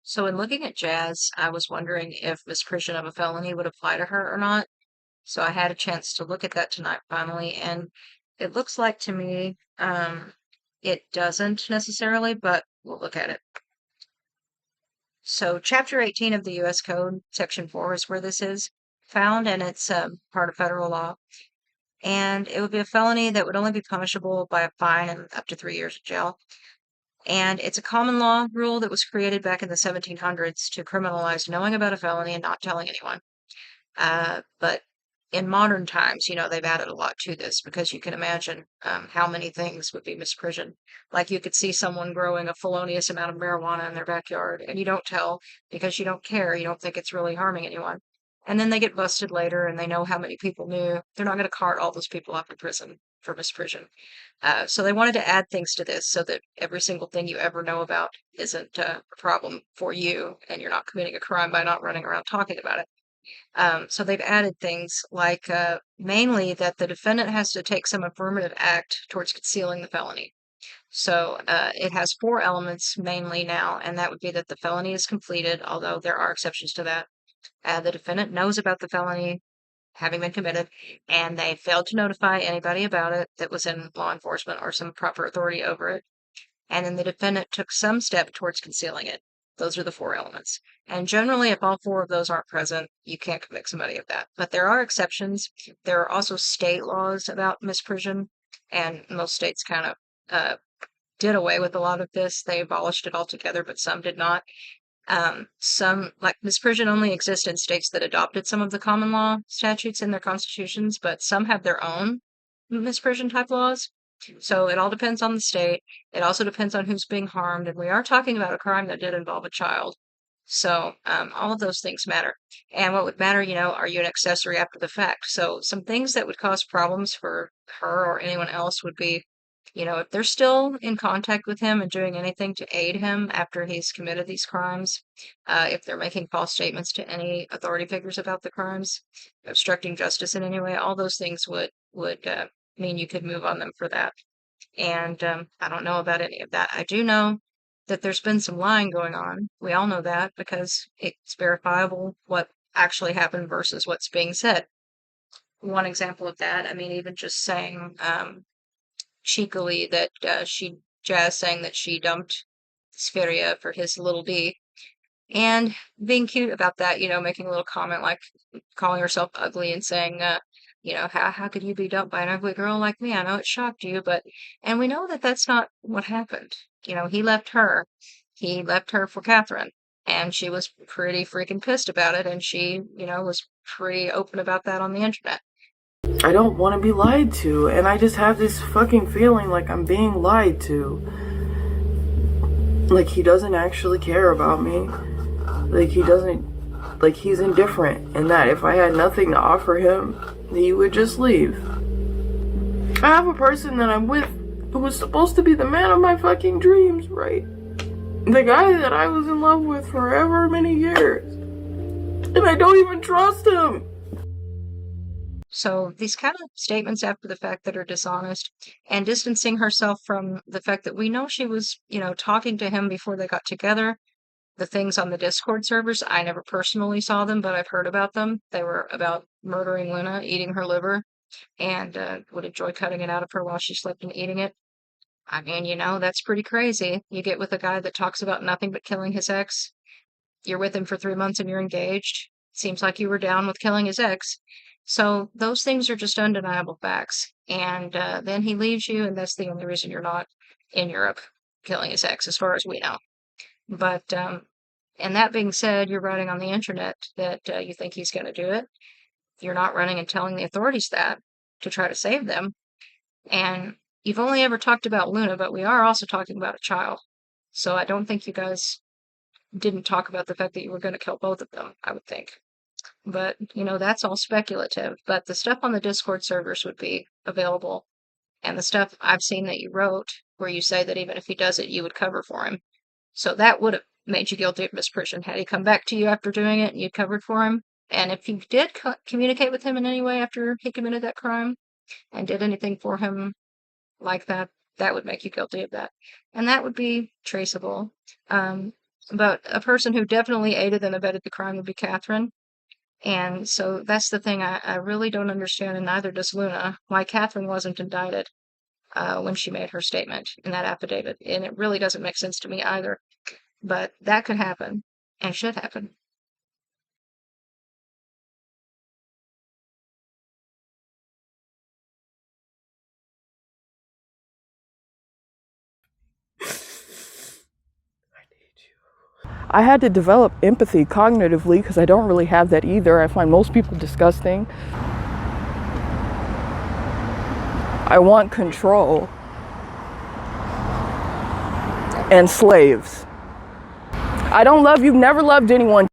So in looking at Jas, I was wondering if misprision of a felony would apply to her or not. So I had a chance to look at that tonight finally, and it looks like to me it doesn't necessarily, but we'll look at it. So Chapter 18 of the U.S. Code, Section 4 is where this is found, and it's part of federal law. And it would be a felony that would only be punishable by a fine and up to 3 years of jail. And it's a common law rule that was created back in the 1700s to criminalize knowing about a felony and not telling anyone. But in modern times, they've added a lot to this because you can imagine how many things would be misprision. Like you could see someone growing a felonious amount of marijuana in their backyard and you don't tell because you don't care. You don't think it's really harming anyone. And then they get busted later and they know how many people knew. They're not going to cart all those people off to prison for misprision. So they wanted to add things to this so that every single thing you ever know about isn't a problem for you and you're not committing a crime by not running around talking about it. So they've added things like mainly that the defendant has to take some affirmative act towards concealing the felony. So it has four elements mainly now, and that would be that the felony is completed, although there are exceptions to that. The defendant knows about the felony having been committed, and they failed to notify anybody about it that was in law enforcement or some proper authority over it. And then the defendant took some step towards concealing it. Those are the four elements. And generally, if all four of those aren't present, you can't convict somebody of that. But there are exceptions. There are also state laws about misprision, and most states kind of did away with a lot of this. They abolished it altogether, but some did not. Some, like misprision, only exists in states that adopted some of the common law statutes in their constitutions, but some have their own misprision type laws. So it all depends on the state. It also depends on who's being harmed, and we are talking about a crime that did involve a child. So all of those things matter. And what would matter, are you an accessory after the fact? So some things that would cause problems for her or anyone else would be, if they're still in contact with him and doing anything to aid him after he's committed these crimes, if they're making false statements to any authority figures about the crimes, obstructing justice in any way, all those things would mean you could move on them for that. And I don't know about any of that. I do know that there's been some lying going on. We all know that because it's verifiable what actually happened versus what's being said. One example of that, I mean, even just saying cheekily that Jas saying that she dumped Sferia for his little D, and being cute about that, making a little comment like calling herself ugly and saying, how could you be dumped by an ugly girl like me? I know it shocked you, and we know that that's not what happened. He left her. He left her for Catherine, and she was pretty freaking pissed about it, and she, was pretty open about that on the internet. I don't want to be lied to, and I just have this fucking feeling like I'm being lied to. Like he doesn't actually care about me. Like he's indifferent, and that if I had nothing to offer him, he would just leave. I have a person that I'm with who was supposed to be the man of my fucking dreams, right? The guy that I was in love with for however many years. And I don't even trust him. So these kind of statements after the fact that are dishonest and distancing herself from the fact that we know she was, talking to him before they got together. The things on the Discord servers, I never personally saw them, but I've heard about them. They were about murdering Luna, eating her liver, and would enjoy cutting it out of her while she slept and eating it. I mean, that's pretty crazy. You get with a guy that talks about nothing but killing his ex. You're with him for 3 months and you're engaged. Seems like you were down with killing his ex. So those things are just undeniable facts. And then he leaves you, and that's the only reason you're not in Europe killing his ex, as far as we know. But, and that being said, you're writing on the internet that you think he's going to do it. You're not running and telling the authorities that to try to save them. And you've only ever talked about Luna, but we are also talking about a child. So I don't think you guys didn't talk about the fact that you were going to kill both of them, I would think. But, that's all speculative. But the stuff on the Discord servers would be available. And the stuff I've seen that you wrote, where you say that even if he does it, you would cover for him. So that would have made you guilty of misprision had he come back to you after doing it and you'd covered for him. And if you did communicate with him in any way after he committed that crime and did anything for him like that, that would make you guilty of that. And that would be traceable. But a person who definitely aided and abetted the crime would be Catherine. And so that's the thing I really don't understand, and neither does Luna, why Catherine wasn't indicted when she made her statement in that affidavit. And it really doesn't make sense to me either. But that could happen and should happen. I had to develop empathy cognitively because I don't really have that either. I find most people disgusting. I want control and slaves. I don't love you, never loved anyone.